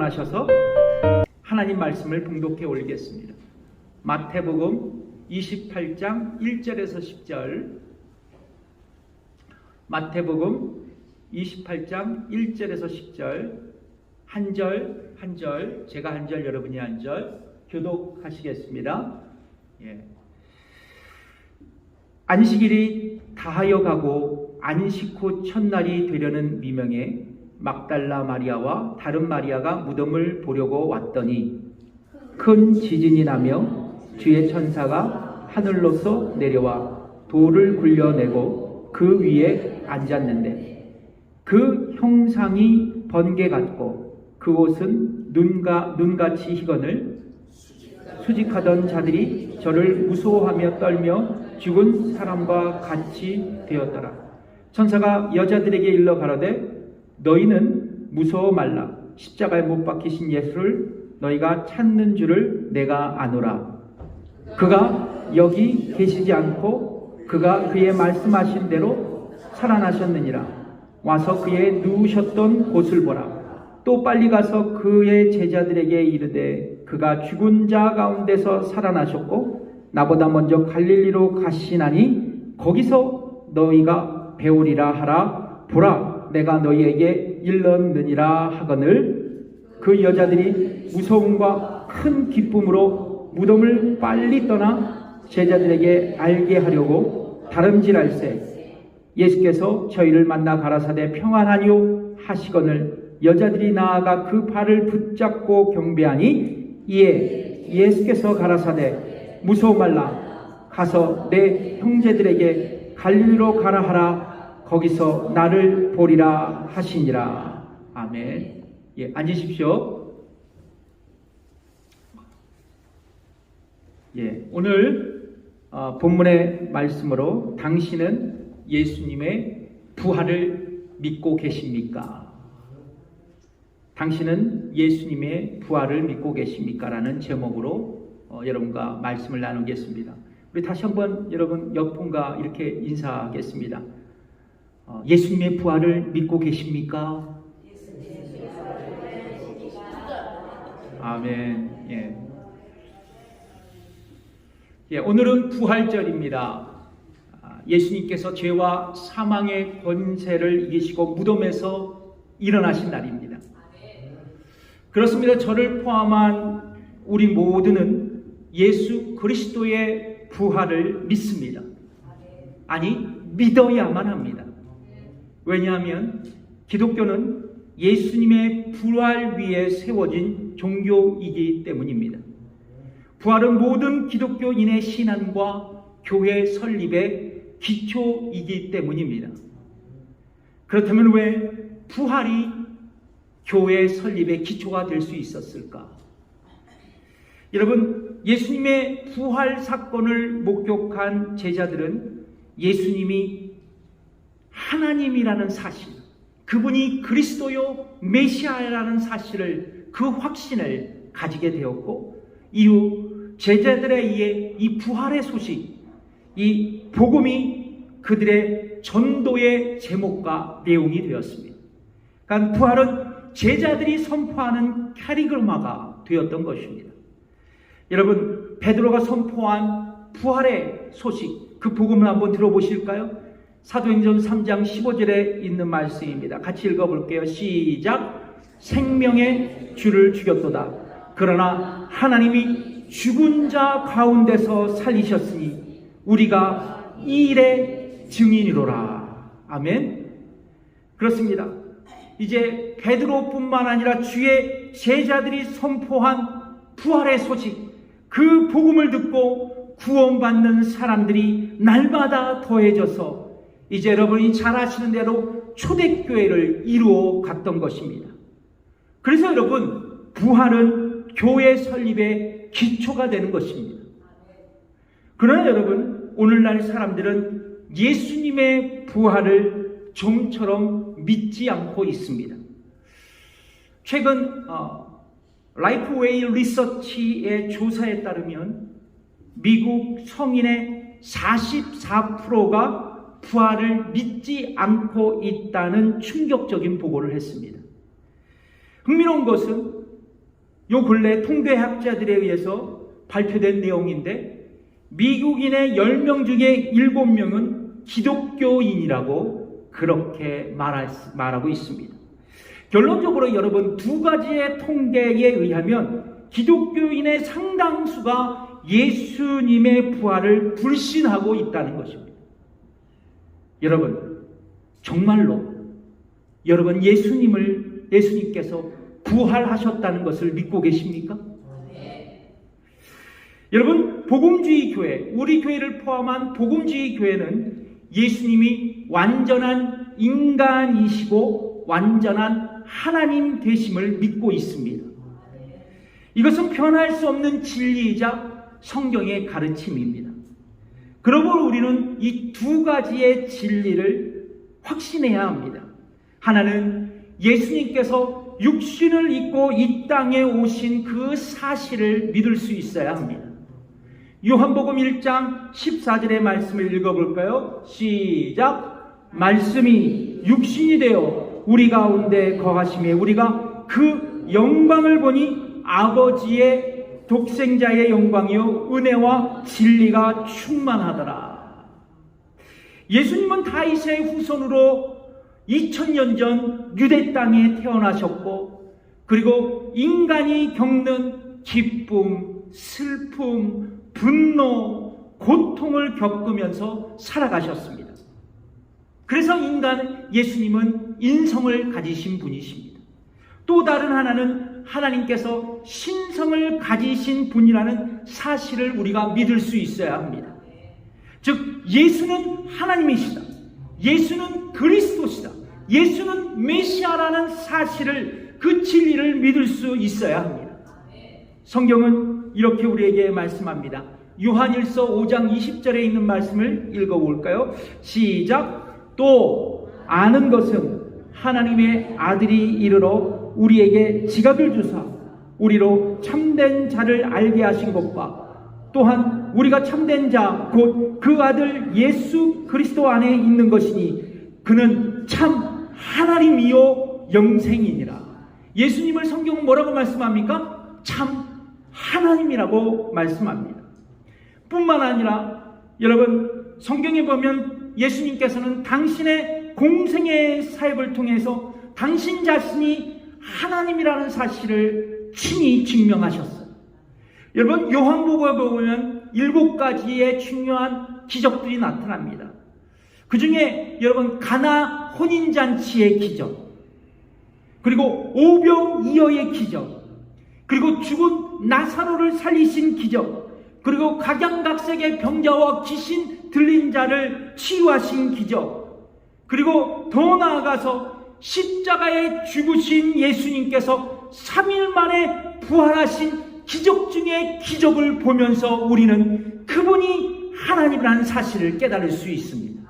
일어나셔서 하나님 말씀을 봉독해 올리겠습니다. 마태복음 28장 1절에서 10절, 마태복음 28장 1절에서 10절, 한 절, 제가 한 절, 여러분이 한 절 교독하시겠습니다. 안식일이 다하여 가고 안식 후 첫날이 되려는 미명에 막달라 마리아와 다른 마리아가 무덤을 보려고 왔더니 큰 지진이 나며 주의 천사가 하늘로서 내려와 돌을 굴려내고 그 위에 앉았는데 그 형상이 번개 같고 그 옷은 눈같이 희건을 수직하던 자들이 저를 무서워하며 떨며 죽은 사람과 같이 되었더라. 천사가 여자들에게 일러 가로되 너희는 무서워 말라. 십자가에 못 박히신 예수를 너희가 찾는 줄을 내가 아노라. 그가 여기 계시지 않고 그가 그의 말씀하신 대로 살아나셨느니라. 와서 그의 누우셨던 곳을 보라. 또 빨리 가서 그의 제자들에게 이르되 그가 죽은 자 가운데서 살아나셨고 나보다 먼저 갈릴리로 가시나니 거기서 너희가 배우리라 하라. 보라, 내가 너희에게 일렀느니라 하거늘 그 여자들이 무서움과 큰 기쁨으로 무덤을 빨리 떠나 제자들에게 알게 하려고 다름질할세 예수께서 저희를 만나 가라사대 평안하뇨 하시거늘 여자들이 나아가 그 발을 붙잡고 경배하니 이에 예수께서 가라사대 무서워 말라. 가서 내 형제들에게 갈릴리로 가라 하라. 거기서 나를 보리라 하시니라. 아멘. 앉으십시오. 오늘 본문의 말씀으로 당신은 예수님의 부활을 믿고 계십니까? 당신은 예수님의 부활을 믿고 계십니까? 라는 제목으로 여러분과 말씀을 나누겠습니다. 우리 다시 한번 여러분 옆분과 이렇게 인사하겠습니다. 예수님의 부활을 믿고 계십니까? 아멘. 오늘은 부활절입니다. 예수님께서 죄와 사망의 권세를 이기시고 무덤에서 일어나신 날입니다. 그렇습니다. 저를 포함한 우리 모두는 예수 그리스도의 부활을 믿습니다. 아니, 믿어야만 합니다. 왜냐하면 기독교는 예수님의 부활 위에 세워진 종교이기 때문입니다. 부활은 모든 기독교인의 신앙과 교회 설립의 기초이기 때문입니다. 그렇다면 왜 부활이 교회 설립의 기초가 될 수 있었을까? 여러분, 예수님의 부활 사건을 목격한 제자들은 예수님이 하나님이라는 사실, 그분이 그리스도요 메시아라는 사실을, 그 확신을 가지게 되었고, 이후 제자들에 의해 이 부활의 소식, 이 복음이 그들의 전도의 제목과 내용이 되었습니다. 그러니까 부활은 제자들이 선포하는 캐리그마가 되었던 것입니다. 여러분, 베드로가 선포한 부활의 소식, 그 복음을 한번 들어보실까요? 사도행전 3장 15절에 있는 말씀입니다. 같이 읽어볼게요. 시작. 생명의 주를 죽였도다. 그러나 하나님이 죽은 자 가운데서 살리셨으니 우리가 이 일의 증인이로라. 아멘. 그렇습니다. 이제 베드로뿐만 아니라 주의 제자들이 선포한 부활의 소식, 그 복음을 듣고 구원받는 사람들이 날마다 더해져서 이제 여러분이 잘 아시는 대로 초대교회를 이루어 갔던 것입니다. 그래서 여러분, 부활은 교회 설립의 기초가 되는 것입니다. 그러나 여러분, 오늘날 사람들은 예수님의 부활을 좀처럼 믿지 않고 있습니다. 최근 라이프웨이 리서치의 조사에 따르면 미국 성인의 44%가 부활을 믿지 않고 있다는 충격적인 보고를 했습니다. 흥미로운 것은 요 근래 통계학자들에 의해서 발표된 내용인데 미국인의 10명 중에 7명은 기독교인이라고 그렇게 말하고 있습니다. 결론적으로 여러분, 두 가지의 통계에 의하면 기독교인의 상당수가 예수님의 부활을 불신하고 있다는 것입니다. 여러분, 정말로 여러분 예수님께서 부활하셨다는 것을 믿고 계십니까? 네. 여러분, 복음주의 교회, 우리 교회를 포함한 복음주의 교회는 예수님이 완전한 인간이시고 완전한 하나님 되심을 믿고 있습니다. 이것은 변할 수 없는 진리이자 성경의 가르침입니다. 그러므로 우리는 이 두 가지의 진리를 확신해야 합니다. 하나는 예수님께서 육신을 입고 이 땅에 오신 그 사실을 믿을 수 있어야 합니다. 요한복음 1장 14절의 말씀을 읽어볼까요? 시작! 말씀이 육신이 되어 우리 가운데 거하심에 우리가 그 영광을 보니 아버지의 독생자의 영광이요 은혜와 진리가 충만하더라. 예수님은 다윗의 후손으로 2000년 전 유대 땅에 태어나셨고, 그리고 인간이 겪는 기쁨, 슬픔, 분노, 고통을 겪으면서 살아가셨습니다. 그래서 예수님은 인성을 가지신 분이십니다. 또 다른 하나는 하나님께서 신성을 가지신 분이라는 사실을 우리가 믿을 수 있어야 합니다. 즉, 예수는 하나님이시다. 예수는 그리스도시다. 예수는 메시아라는 사실을, 그 진리를 믿을 수 있어야 합니다. 성경은 이렇게 우리에게 말씀합니다. 요한일서 5장 20절에 있는 말씀을 읽어볼까요? 시작! 또 아는 것은 하나님의 아들이 이르러 우리에게 지각을 주사 우리로 참된 자를 알게 하신 것과 또한 우리가 참된 자 곧 그 아들 예수 그리스도 안에 있는 것이니 그는 참 하나님이요 영생이니라. 예수님을 성경은 뭐라고 말씀합니까? 참 하나님이라고 말씀합니다. 뿐만 아니라 여러분, 성경에 보면 예수님께서는 당신의 공생의 사역을 통해서 당신 자신이 하나님이라는 사실을 친히 증명하셨어요. 여러분, 요한복음에 보면 7가지의 중요한 기적들이 나타납니다. 그 중에 여러분, 가나 혼인잔치의 기적, 그리고 오병이어의 기적, 그리고 죽은 나사로를 살리신 기적, 그리고 각양각색의 병자와 귀신 들린 자를 치유하신 기적, 그리고 더 나아가서 십자가에 죽으신 예수님께서 3일 만에 부활하신 기적 중에 기적을 보면서 우리는 그분이 하나님이라는 사실을 깨달을 수 있습니다.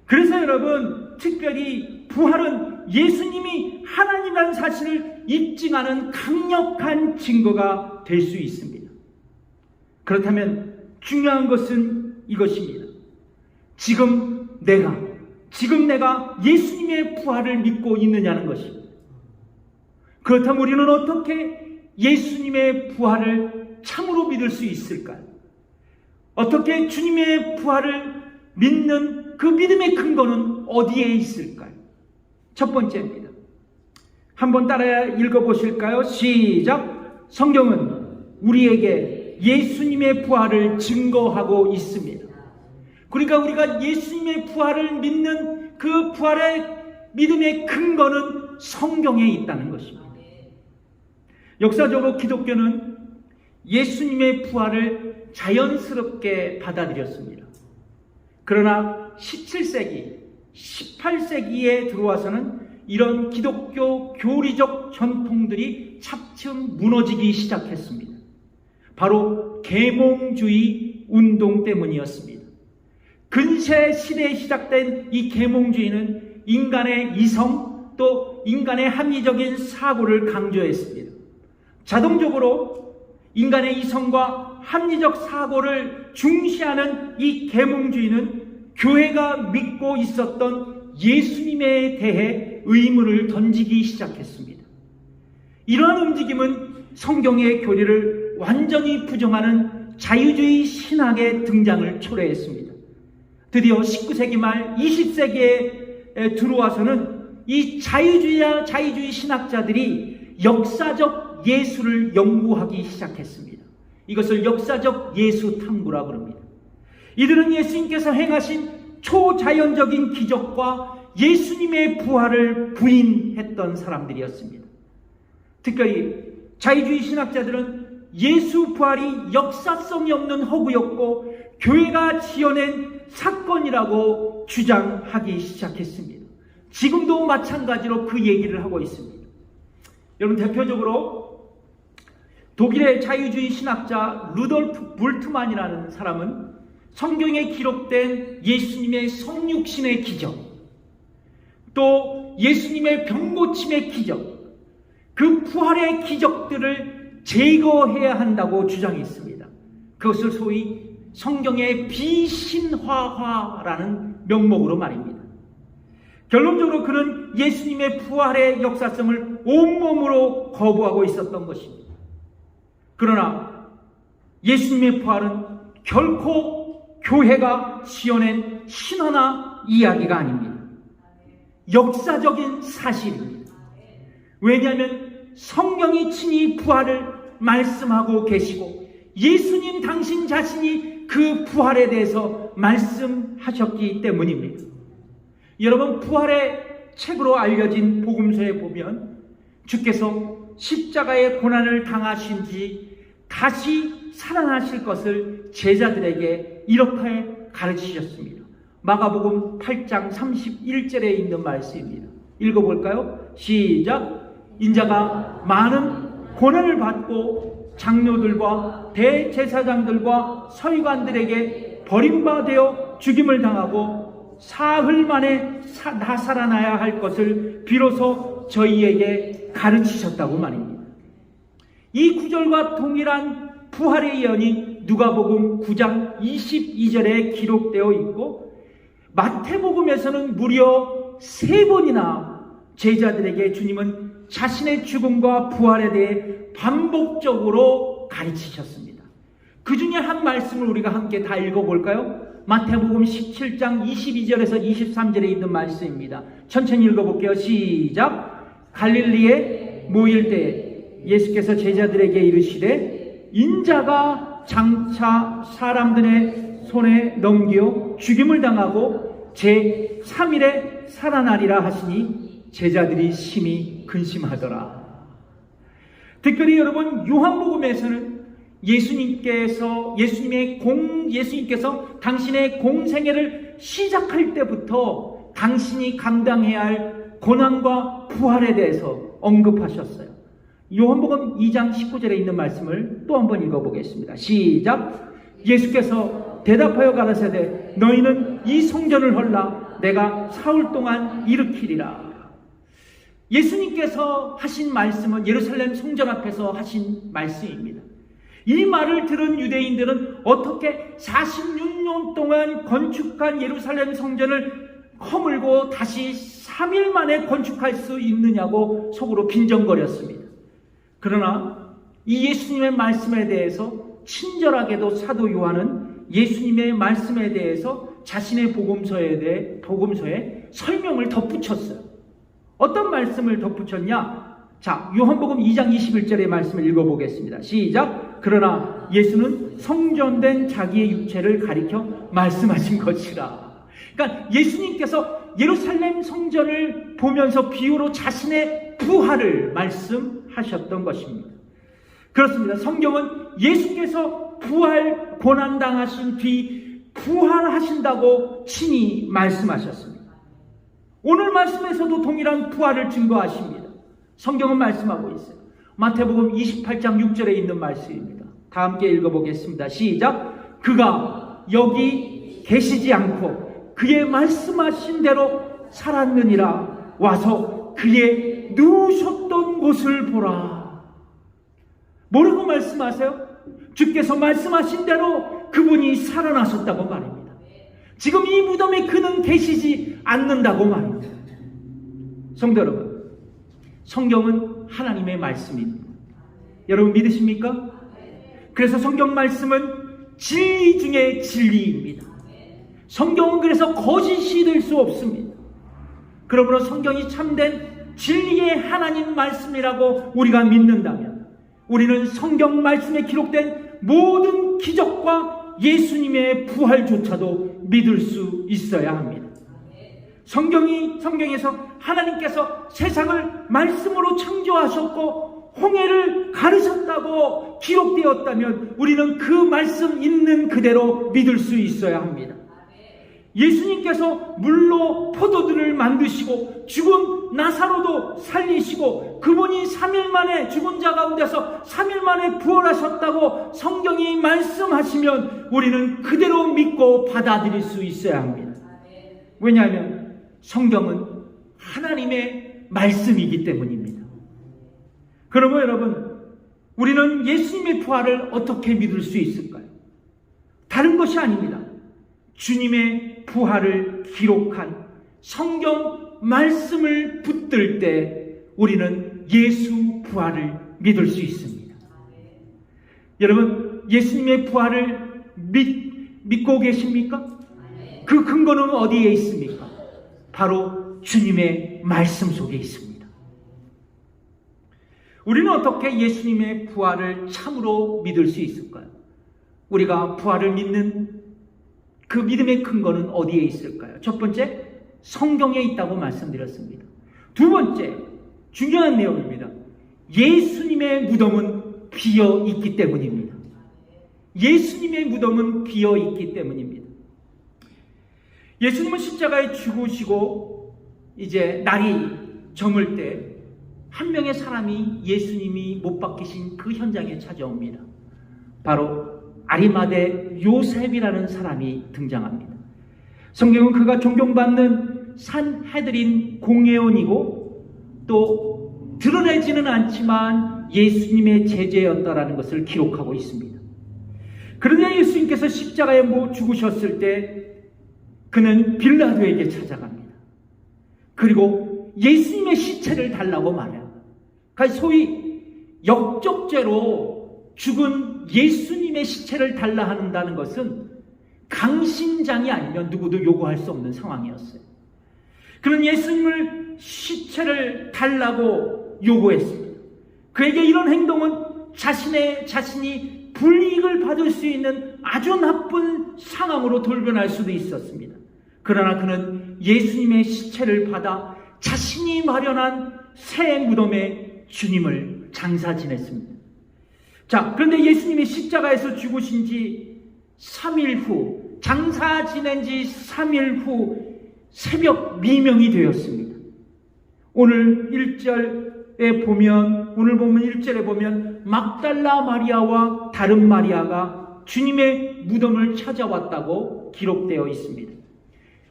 그래서 여러분, 특별히 부활은 예수님이 하나님이라는 사실을 입증하는 강력한 증거가 될 수 있습니다. 그렇다면 중요한 것은 이것입니다. 지금 내가 예수님의 부활을 믿고 있느냐는 것입니다. 그렇다면 우리는 어떻게 예수님의 부활을 참으로 믿을 수 있을까요? 어떻게 주님의 부활을 믿는 그 믿음의 근거는 어디에 있을까요? 첫 번째입니다. 한번 따라 읽어보실까요? 시작! 성경은 우리에게 예수님의 부활을 증거하고 있습니다. 그러니까 우리가 예수님의 부활을 믿는 그 부활의 믿음의 근거는 성경에 있다는 것입니다. 역사적으로 기독교는 예수님의 부활을 자연스럽게 받아들였습니다. 그러나 17세기, 18세기에 들어와서는 이런 기독교 교리적 전통들이 차츰 무너지기 시작했습니다. 바로 계몽주의 운동 때문이었습니다. 근세 시대에 시작된 이 계몽주의는 인간의 이성 또 인간의 합리적인 사고를 강조했습니다. 자동적으로 인간의 이성과 합리적 사고를 중시하는 이 계몽주의는 교회가 믿고 있었던 예수님에 대해 의문을 던지기 시작했습니다. 이러한 움직임은 성경의 교리를 완전히 부정하는 자유주의 신학의 등장을 초래했습니다. 드디어 19세기 말 20세기에 들어와서는 이 자유주의 신학자들이 역사적 예수를 연구하기 시작했습니다. 이것을 역사적 예수 탐구라고 합니다. 이들은 예수님께서 행하신 초자연적인 기적과 예수님의 부활을 부인했던 사람들이었습니다. 특별히 자유주의 신학자들은 예수 부활이 역사성이 없는 허구였고 교회가 지어낸 사건이라고 주장하기 시작했습니다. 지금도 마찬가지로 그 얘기를 하고 있습니다. 여러분, 대표적으로 독일의 자유주의 신학자 루돌프 불트만이라는 사람은 성경에 기록된 예수님의 성육신의 기적, 또 예수님의 병고침의 기적, 그 부활의 기적들을 제거해야 한다고 주장했습니다. 그것을 소위 성경의 비신화화라는 명목으로 말입니다. 결론적으로 그는 예수님의 부활의 역사성을 온몸으로 거부하고 있었던 것입니다. 그러나 예수님의 부활은 결코 교회가 지어낸 신화나 이야기가 아닙니다. 역사적인 사실입니다. 왜냐하면 성경이 친히 부활을 말씀하고 계시고 예수님 당신 자신이 그 부활에 대해서 말씀하셨기 때문입니다. 여러분, 부활의 책으로 알려진 복음서에 보면 주께서 십자가의 고난을 당하신 뒤 다시 살아나실 것을 제자들에게 이렇게 가르치셨습니다. 마가복음 8장 31절에 있는 말씀입니다. 읽어볼까요? 시작. 인자가 많은 고난을 받고 장로들과 대제사장들과 서기관들에게 버림받아 죽임을 당하고 사흘 만에 다 살아나야 할 것을 비로소 저희에게 가르치셨다고 말입니다. 이 구절과 동일한 부활의 예언이 누가복음 9장 22절에 기록되어 있고 마태복음에서는 무려 3번이나 제자들에게 주님은 자신의 죽음과 부활에 대해 반복적으로 가르치셨습니다. 그 중에 한 말씀을 우리가 함께 다 읽어볼까요? 마태복음 17장 22절에서 23절에 있는 말씀입니다. 천천히 읽어볼게요. 시작. 갈릴리에 모일 때 예수께서 제자들에게 이르시되 인자가 장차 사람들의 손에 넘겨 죽임을 당하고 제3일에 살아나리라 하시니 제자들이 심히 근심하더라. 특별히 여러분, 요한복음에서는 예수님께서 당신의 공생애를 시작할 때부터 당신이 감당해야 할 고난과 부활에 대해서 언급하셨어요. 요한복음 2장 19절에 있는 말씀을 또 한번 읽어보겠습니다. 시작. 예수께서 대답하여 가라사대 너희는 이 성전을 헐라 내가 사흘 동안 일으키리라. 예수님께서 하신 말씀은 예루살렘 성전 앞에서 하신 말씀입니다. 이 말을 들은 유대인들은 어떻게 46년 동안 건축한 예루살렘 성전을 허물고 다시 3일 만에 건축할 수 있느냐고 속으로 빈정거렸습니다. 그러나 이 예수님의 말씀에 대해서 친절하게도 사도 요한은 예수님의 말씀에 대해서 자신의 복음서에 설명을 덧붙였어요. 어떤 말씀을 덧붙였냐? 자, 요한복음 2장 21절의 말씀을 읽어보겠습니다. 시작. 그러나 예수는 성전된 자기의 육체를 가리켜 말씀하신 것이라. 그러니까 예수님께서 예루살렘 성전을 보면서 비유로 자신의 부활을 말씀하셨던 것입니다. 그렇습니다. 성경은 예수께서 부활 고난당하신 뒤 부활하신다고 친히 말씀하셨습니다. 오늘 말씀에서도 동일한 부활을 증거하십니다. 성경은 말씀하고 있어요. 마태복음 28장 6절에 있는 말씀입니다. 다 함께 읽어보겠습니다. 시작. 그가 여기 계시지 않고 그의 말씀하신 대로 살았느니라. 와서 그의 누우셨던 곳을 보라. 뭐라고 말씀하세요? 주께서 말씀하신 대로 그분이 살아나셨다고 말입니다. 지금 이 무덤에 그는 계시지 않는다고 말입니다. 성도 여러분, 성경은 하나님의 말씀입니다. 여러분 믿으십니까? 그래서 성경 말씀은 진리 중에 진리입니다. 성경은 그래서 거짓이 될 수 없습니다. 그러므로 성경이 참된 진리의 하나님 말씀이라고 우리가 믿는다면 우리는 성경 말씀에 기록된 모든 기적과 예수님의 부활조차도 믿을 수 있어야 합니다. 성경에서 하나님께서 세상을 말씀으로 창조하셨고 홍해를 가르셨다고 기록되었다면 우리는 그 말씀 있는 그대로 믿을 수 있어야 합니다. 예수님께서 물로 포도들을 만드시고 죽은 나사로도 살리시고 그분이 3일 만에 죽은 자 가운데서 3일 만에 부활하셨다고 성경이 말씀하시면 우리는 그대로 믿고 받아들일 수 있어야 합니다. 왜냐하면 성경은 하나님의 말씀이기 때문입니다. 그러면 여러분, 우리는 예수님의 부활을 어떻게 믿을 수 있을까요? 다른 것이 아닙니다. 주님의 부활을 기록한 성경 말씀을 붙들 때 우리는 예수 부활을 믿을 수 있습니다. 여러분, 예수님의 부활을 믿고 계십니까? 그 근거는 어디에 있습니까? 바로 주님의 말씀 속에 있습니다. 우리는 어떻게 예수님의 부활을 참으로 믿을 수 있을까요? 우리가 부활을 믿는 그 믿음의 근거는 어디에 있을까요? 첫 번째, 성경에 있다고 말씀드렸습니다. 두 번째, 중요한 내용입니다. 예수님의 무덤은 비어 있기 때문입니다. 예수님의 무덤은 비어 있기 때문입니다. 예수님은 십자가에 죽으시고 이제 날이 저물 때 한 명의 사람이 예수님이 못 박히신 그 현장에 찾아옵니다. 바로 아리마대 요셉이라는 사람이 등장합니다. 성경은 그가 존경받는 산헤드린 공회원이고 또 드러내지는 않지만 예수님의 제자였다라는 것을 기록하고 있습니다. 그런데 예수님께서 십자가에 못 죽으셨을 때 그는 빌라도에게 찾아갑니다. 그리고 예수님의 시체를 달라고 말해요. 그러니까 소위 역적죄로 죽은 예수님의 시체를 달라 한다는 것은 강심장이 아니면 누구도 요구할 수 없는 상황이었어요. 그런 예수님을 시체를 달라고 요구했습니다. 그에게 이런 행동은 자신이 불이익을 받을 수 있는 아주 나쁜 상황으로 돌변할 수도 있었습니다. 그러나 그는 예수님의 시체를 받아 자신이 마련한 새 무덤에 주님을 장사 지냈습니다. 자, 그런데 예수님이 십자가에서 죽으신 지 3일 후, 장사 지낸 지 3일 후 새벽 미명이 되었습니다. 오늘 1절에 보면, 오늘 보면 1절에 보면 막달라 마리아와 다른 마리아가 주님의 무덤을 찾아왔다고 기록되어 있습니다.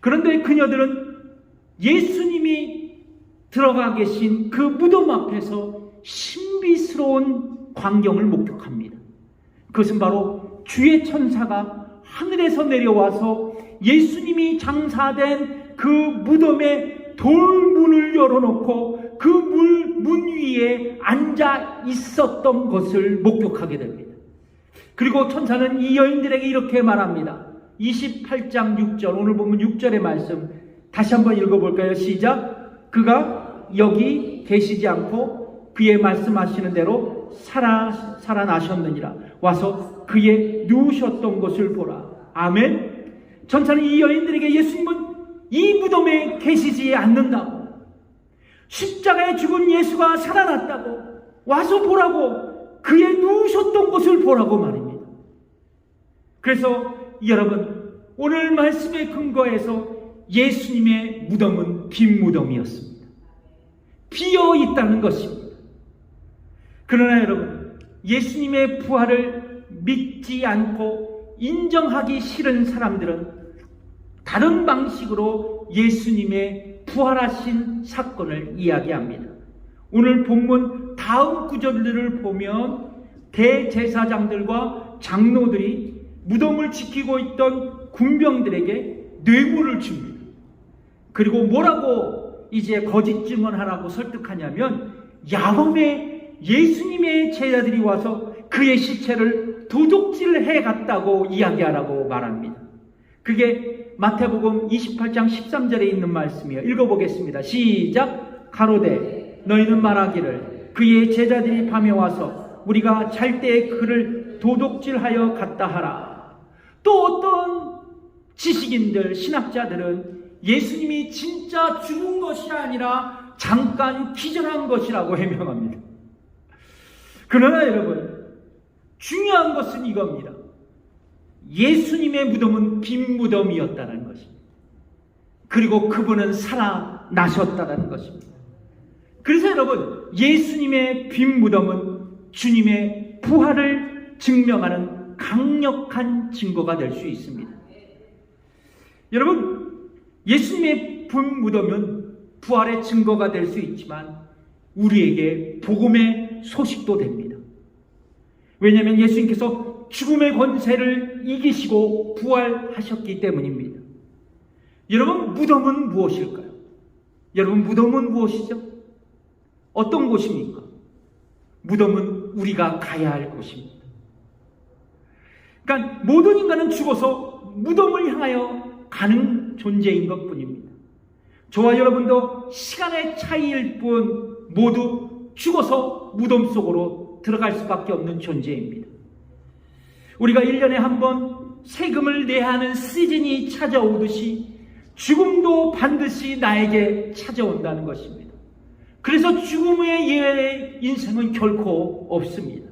그런데 그녀들은 예수님이 들어가 계신 그 무덤 앞에서 신비스러운 광경을 목격합니다. 그것은 바로 주의 천사가 하늘에서 내려와서 예수님이 장사된 그 무덤의 돌문을 열어놓고 그 문 위에 앉아 있었던 것을 목격하게 됩니다. 그리고 천사는 이 여인들에게 이렇게 말합니다. 28장 6절, 오늘 보면 6절의 말씀 다시 한번 읽어볼까요? 시작. 그가 여기 계시지 않고 그의 말씀하시는 대로 살아나셨느니라. 와서 그의 누우셨던 것을 보라. 아멘. 천사는 이 여인들에게 예수님은 이 무덤에 계시지 않는다고, 십자가에 죽은 예수가 살아났다고, 와서 보라고, 그의 누우셨던 것을 보라고 말입니다. 그래서 여러분, 오늘 말씀의 근거에서 예수님의 무덤은 빈 무덤이었습니다. 비어 있다는 것입니다. 그러나 여러분, 예수님의 부활을 믿지 않고 인정하기 싫은 사람들은 다른 방식으로 예수님의 부활하신 사건을 이야기합니다. 오늘 본문 다음 구절들을 보면 대제사장들과 장로들이 무덤을 지키고 있던 군병들에게 뇌물을 줍니다. 그리고 뭐라고 이제 거짓 증언하라고 설득하냐면 야곱의 예수님의 제자들이 와서 그의 시체를 도둑질해 갔다고 이야기하라고 말합니다. 그게 마태복음 28장 13절에 있는 말씀이에요. 읽어보겠습니다. 시작. 가로되 너희는 말하기를 그의 제자들이 밤에 와서 우리가 잘 때에 그를 도둑질하여 갔다 하라. 또 어떤 지식인들, 신학자들은 예수님이 진짜 죽은 것이 아니라 잠깐 기절한 것이라고 해명합니다. 그러나 여러분, 중요한 것은 이겁니다. 예수님의 무덤은 빈 무덤이었다는 것입니다. 그리고 그분은 살아나셨다는 것입니다. 그래서 여러분, 예수님의 빈 무덤은 주님의 부활을 증명하는 강력한 증거가 될 수 있습니다. 여러분, 예수님의 빈 무덤은 부활의 증거가 될 수 있지만 우리에게 복음의 소식도 됩니다. 왜냐하면 예수님께서 죽음의 권세를 이기시고 부활하셨기 때문입니다. 여러분, 무덤은 무엇일까요? 여러분, 무덤은 무엇이죠? 어떤 곳입니까? 무덤은 우리가 가야 할 곳입니다. 그러니까 모든 인간은 죽어서 무덤을 향하여 가는 존재인 것뿐입니다. 저와 여러분도 시간의 차이일 뿐 모두 죽어서 무덤 속으로 들어갈 수밖에 없는 존재입니다. 우리가 1년에 한 번 세금을 내야 하는 시즌이 찾아오듯이 죽음도 반드시 나에게 찾아온다는 것입니다. 그래서 죽음의 예외의 인생은 결코 없습니다.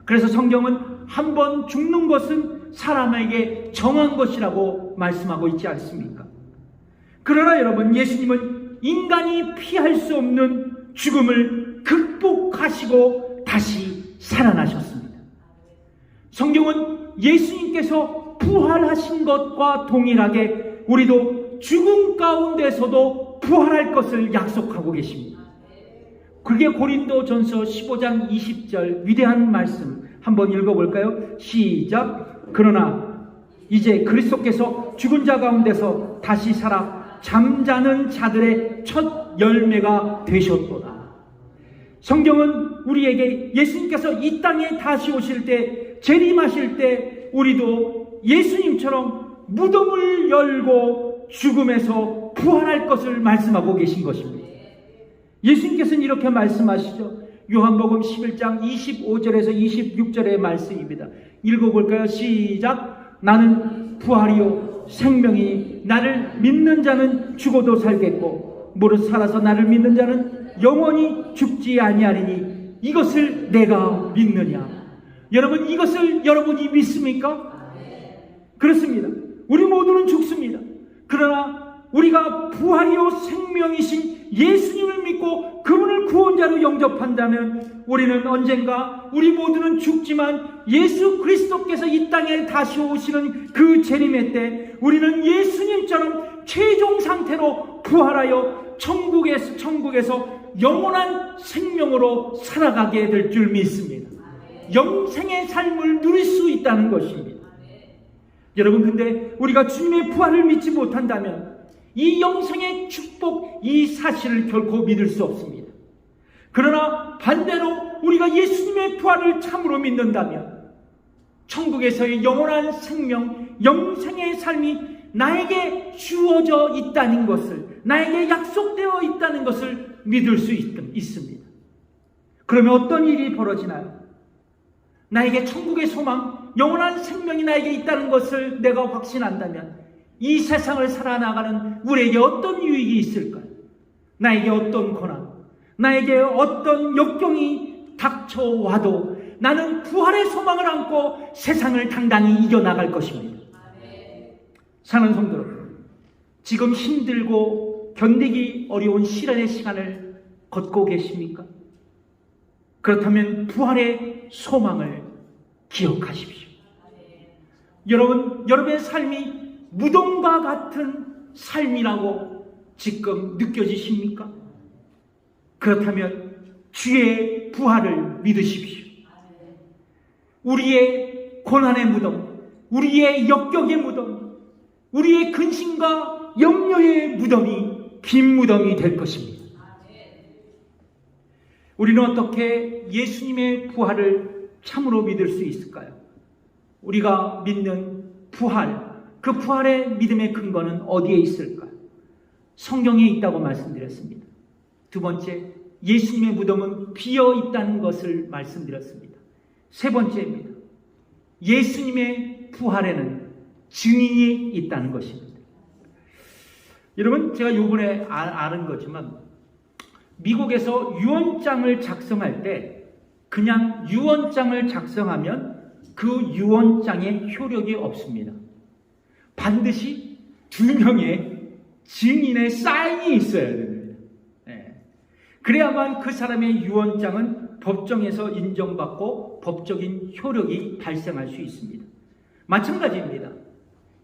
그래서 성경은 한 번 죽는 것은 사람에게 정한 것이라고 말씀하고 있지 않습니까? 그러나 여러분, 예수님은 인간이 피할 수 없는 죽음을 극복하시고 다시 살아나셨습니다. 성경은 예수님께서 부활하신 것과 동일하게 우리도 죽음 가운데서도 부활할 것을 약속하고 계십니다. 그게 고린도전서 15장 20절 위대한 말씀 한번 읽어볼까요? 시작. 그러나 이제 그리스도께서 죽은 자 가운데서 다시 살아 잠자는 자들의 첫 열매가 되셨도다. 성경은 우리에게 예수님께서 이 땅에 다시 오실 때, 재림하실 때 우리도 예수님처럼 무덤을 열고 죽음에서 부활할 것을 말씀하고 계신 것입니다. 예수님께서는 이렇게 말씀하시죠. 요한복음 11장 25절에서 26절의 말씀입니다. 읽어볼까요? 시작. 나는 부활이요 생명이니 나를 믿는 자는 죽어도 살겠고 무릇 살아서 나를 믿는 자는 영원히 죽지 아니하리니 이것을 내가 믿느냐. 여러분, 이것을 여러분이 믿습니까? 그렇습니다. 우리 모두는 죽습니다. 그러나 우리가 부활이요 생명이신 예수님을 믿고 그분을 구원자로 영접한다면 우리는 언젠가, 우리 모두는 죽지만 예수 그리스도께서 이 땅에 다시 오시는 그 재림의 때 우리는 예수님처럼 최종 상태로 부활하여 천국에서 영원한 생명으로 살아가게 될 줄 믿습니다. 영생의 삶을 누릴 수 있다는 것입니다. 여러분, 근데 우리가 주님의 부활을 믿지 못한다면 이 영생의 축복, 이 사실을 결코 믿을 수 없습니다. 그러나 반대로 우리가 예수님의 부활을 참으로 믿는다면 천국에서의 영원한 생명, 영생의 삶이 나에게 주어져 있다는 것을, 나에게 약속되어 있다는 것을 믿을 수 있습니다. 그러면 어떤 일이 벌어지나요? 나에게 천국의 소망, 영원한 생명이 나에게 있다는 것을 내가 확신한다면 이 세상을 살아나가는 우리에게 어떤 유익이 있을까요? 나에게 어떤 고난, 나에게 어떤 역경이 닥쳐와도 나는 부활의 소망을 안고 세상을 당당히 이겨나갈 것입니다. 사랑하는 성도 여러분, 지금 힘들고 견디기 어려운 시련의 시간을 걷고 계십니까? 그렇다면 부활의 소망을 기억하십시오. 여러분, 여러분의 삶이 무덤과 같은 삶이라고 지금 느껴지십니까? 그렇다면 주의 부활을 믿으십시오. 우리의 고난의 무덤, 우리의 역경의 무덤, 우리의 근심과 염려의 무덤이 빈 무덤이 될 것입니다. 우리는 어떻게 예수님의 부활을 참으로 믿을 수 있을까요? 우리가 믿는 부활, 그 부활의 믿음의 근거는 어디에 있을까요? 성경에 있다고 말씀드렸습니다. 두 번째, 예수님의 무덤은 비어 있다는 것을 말씀드렸습니다. 세 번째입니다. 예수님의 부활에는 증인이 있다는 것입니다. 여러분, 제가 요번에 아는 거지만 미국에서 유언장을 작성할 때 그냥 유언장을 작성하면 그 유언장에 효력이 없습니다. 반드시 2명의 증인의 사인이 있어야 됩니다. 그래야만 그 사람의 유언장은 법정에서 인정받고 법적인 효력이 발생할 수 있습니다. 마찬가지입니다.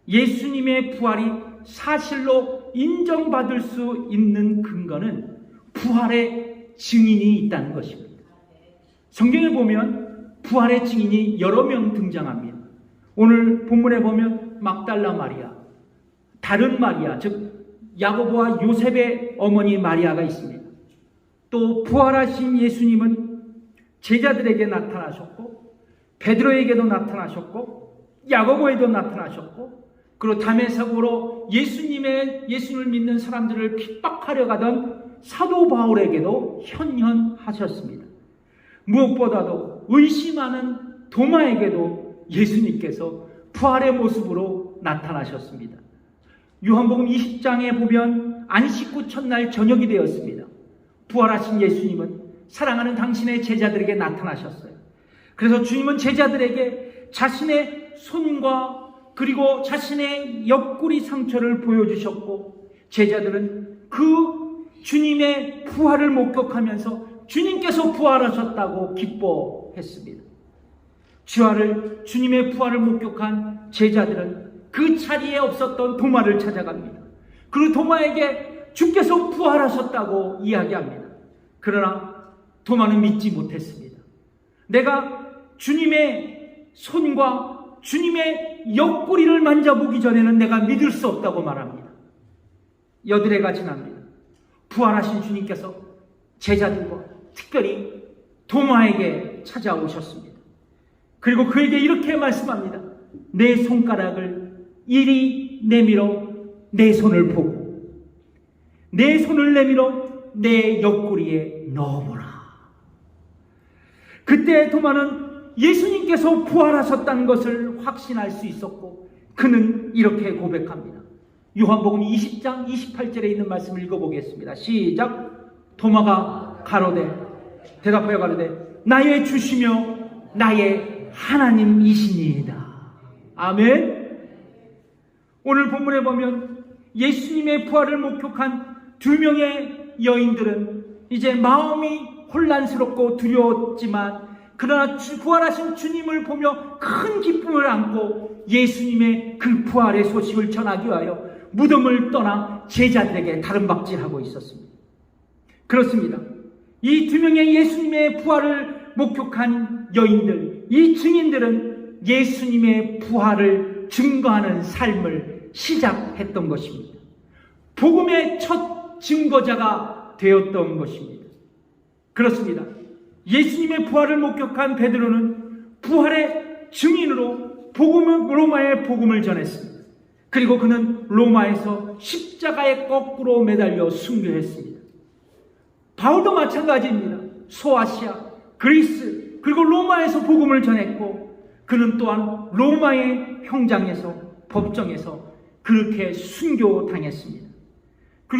예수님의 부활이 사실로 인정받을 수 있는 근거는 부활의 증인이 있다는 것입니다. 성경에 보면 부활의 증인이 여러 명 등장합니다. 오늘 본문에 보면 막달라 마리아, 다른 마리아, 즉 야고보와 요셉의 어머니 마리아가 있습니다. 또 부활하신 예수님은 제자들에게 나타나셨고 베드로에게도 나타나셨고 야고보에도 나타나셨고 그리고 담의 사고로 예수님을 믿는 사람들을 핍박하려 가던 사도 바울에게도 현현하셨습니다. 무엇보다도 의심하는 도마에게도 예수님께서 부활의 모습으로 나타나셨습니다. 요한복음 20장에 보면 안식 후 첫날 저녁이 되었습니다. 부활하신 예수님은 사랑하는 당신의 제자들에게 나타나셨어요. 그래서 주님은 제자들에게 자신의 손과 그리고 자신의 옆구리 상처를 보여주셨고 제자들은 그 주님의 부활을 목격하면서 주님께서 부활하셨다고 기뻐했습니다. 주님의 부활을 목격한 제자들은 그 자리에 없었던 도마를 찾아갑니다. 그리고 도마에게 주께서 부활하셨다고 이야기합니다. 그러나 도마는 믿지 못했습니다. 내가 주님의 손과 주님의 옆구리를 만져보기 전에는 내가 믿을 수 없다고 말합니다. 여드레가 지납니다. 부활하신 주님께서 제자들과 특별히 도마에게 찾아오셨습니다. 그리고 그에게 이렇게 말씀합니다. 내 손가락을 이리 내밀어 내 손을 보고 내 손을 내밀어 내 옆구리에 넣어보라. 그때 도마는 예수님께서 부활하셨다는 것을 확신할 수 있었고 그는 이렇게 고백합니다. 요한복음 20장 28절에 있는 말씀을 읽어보겠습니다. 시작. 도마가 가로되 대답하여 가로되 나의 주시며 나의 하나님이시니이다. 아멘. 오늘 본문에 보면 예수님의 부활을 목격한 2명의 여인들은 이제 마음이 혼란스럽고 두려웠지만 그러나 부활하신 주님을 보며 큰 기쁨을 안고 예수님의 그 부활의 소식을 전하기 위하여 무덤을 떠나 제자들에게 다름박질하고 있었습니다. 그렇습니다. 이 2명의 예수님의 부활을 목격한 여인들, 이 증인들은 예수님의 부활을 증거하는 삶을 시작했던 것입니다. 복음의 첫 증거자가 되었던 것입니다. 그렇습니다. 예수님의 부활을 목격한 베드로는 부활의 증인으로 로마의 복음을 전했습니다. 그리고 그는 로마에서 십자가에 거꾸로 매달려 순교했습니다. 바울도 마찬가지입니다. 소아시아, 그리스, 그리고 로마에서 복음을 전했고 그는 또한 로마의 형장에서 법정에서 그렇게 순교당했습니다. 그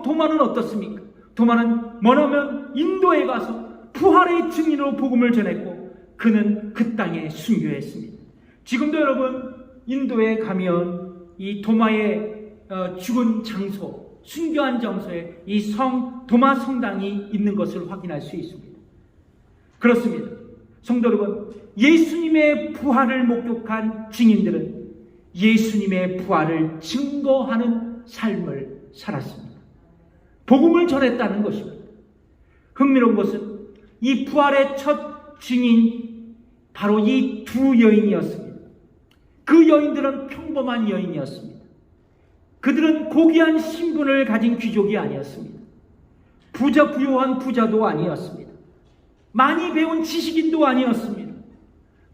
도마는 어떻습니까? 도마는 머나먼 인도에 가서 부활의 증인으로 복음을 전했고 그는 그 땅에 순교했습니다. 지금도 여러분 인도에 가면 이 도마의 죽은 장소, 순교한 장소에 이 도마 성당이 있는 것을 확인할 수 있습니다. 그렇습니다. 성도 여러분, 예수님의 부활을 목격한 증인들은 예수님의 부활을 증거하는 삶을 살았습니다. 복음을 전했다는 것입니다. 흥미로운 것은 이 부활의 첫 증인 바로 이 2 여인이었습니다. 그 여인들은 평범한 여인이었습니다. 그들은 고귀한 신분을 가진 귀족이 아니었습니다. 부유한 부자도 아니었습니다. 많이 배운 지식인도 아니었습니다.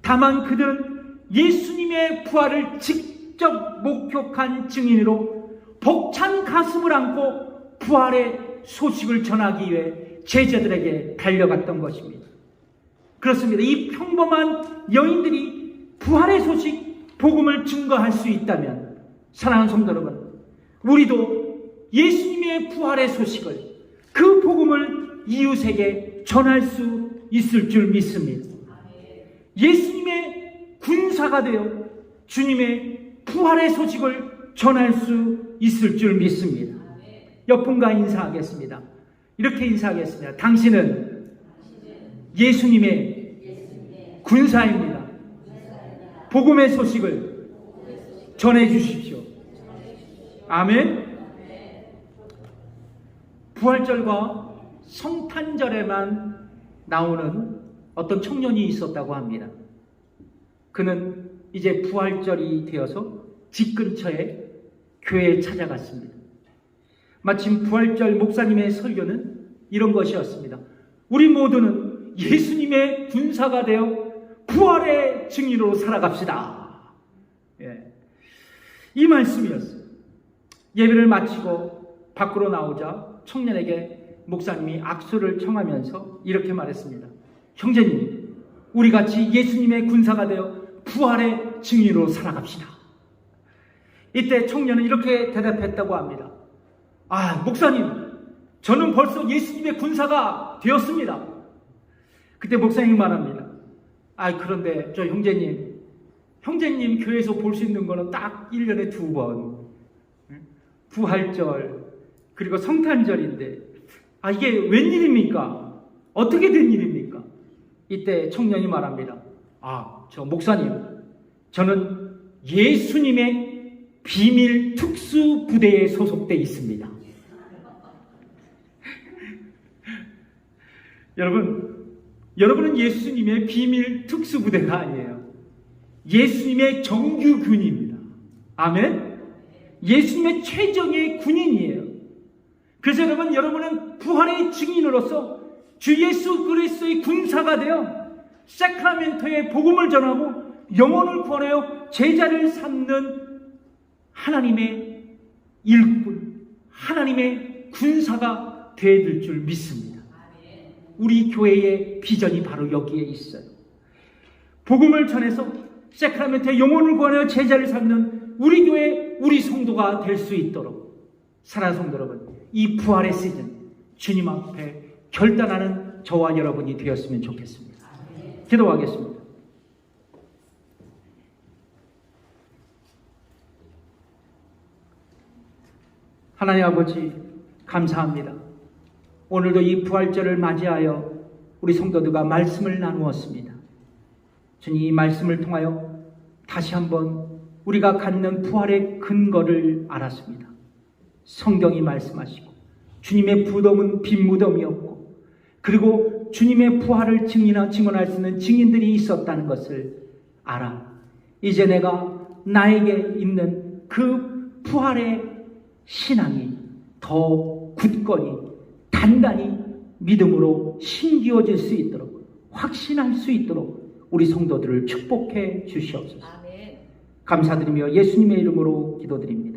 다만 그들은 예수님의 부활을 직접 목격한 증인으로 벅찬 가슴을 안고 부활의 소식을 전하기 위해 제자들에게 달려갔던 것입니다. 그렇습니다. 이 평범한 여인들이 부활의 소식, 복음을 증거할 수 있다면 사랑하는 성도 여러분, 우리도 예수님의 부활의 소식을, 그 복음을 이웃에게 전할 수 있을 줄 믿습니다. 예수님의 군사가 되어 주님의 부활의 소식을 전할 수 있을 줄 믿습니다. 옆분과 인사하겠습니다. 이렇게 인사하겠습니다. 당신은 예수님의 군사입니다. 복음의 소식을 전해 주십시오. 아멘. 부활절과 성탄절에만 나오는 어떤 청년이 있었다고 합니다. 그는 이제 부활절이 되어서 집 근처에 교회에 찾아갔습니다. 마침 부활절 목사님의 설교는 이런 것이었습니다. 우리 모두는 예수님의 군사가 되어 부활의 증인으로 살아갑시다. 이 말씀이었어요. 예배를 마치고 밖으로 나오자 청년에게 목사님이 악수를 청하면서 이렇게 말했습니다. 형제님, 우리 같이 예수님의 군사가 되어 부활의 증인으로 살아갑시다. 이때 청년은 이렇게 대답했다고 합니다. 목사님, 저는 벌써 예수님의 군사가 되었습니다. 그때 목사님이 말합니다. 그런데 저 형제님 교회에서 볼 수 있는 거는 딱 1년에 2번. 부활절, 그리고 성탄절인데, 이게 웬일입니까? 어떻게 된 일입니까? 이때 청년이 말합니다. 저 목사님, 저는 예수님의 비밀 특수 부대에 소속돼 있습니다. 여러분은 예수님의 비밀 특수 부대가 아니에요. 예수님의 정규군입니다. 아멘? 예수님의 최정예 군인이에요. 그래서 여러분은 부활의 증인으로서 주 예수 그리스도의 군사가 되어 사크라멘토의 복음을 전하고 영혼을 구원하여 제자를 삼는 하나님의 일꾼, 하나님의 군사가 되어야 줄 믿습니다. 우리 교회의 비전이 바로 여기에 있어요. 복음을 전해서 사크라멘토의 영혼을 구원하여 제자를 삼는 우리 교회, 우리 성도가 될 수 있도록 사랑하는 성도 여러분, 이 부활의 시즌 주님 앞에 결단하는 저와 여러분이 되었으면 좋겠습니다. 기도하겠습니다. 하나님 아버지, 감사합니다. 오늘도 이 부활절을 맞이하여 우리 성도들과 말씀을 나누었습니다. 주님, 이 말씀을 통하여 다시 한번 우리가 갖는 부활의 근거를 알았습니다. 성경이 말씀하시고 주님의 부덤은 빈 무덤이었고, 그리고 주님의 부활을 증언할 수 있는 증인들이 있었다는 것을 알아. 이제 내가 나에게 있는 그 부활의 신앙이 더 굳건히 단단히 믿음으로 심기어질 수 있도록, 확신할 수 있도록 우리 성도들을 축복해 주시옵소서. 아멘. 감사드리며 예수님의 이름으로 기도드립니다.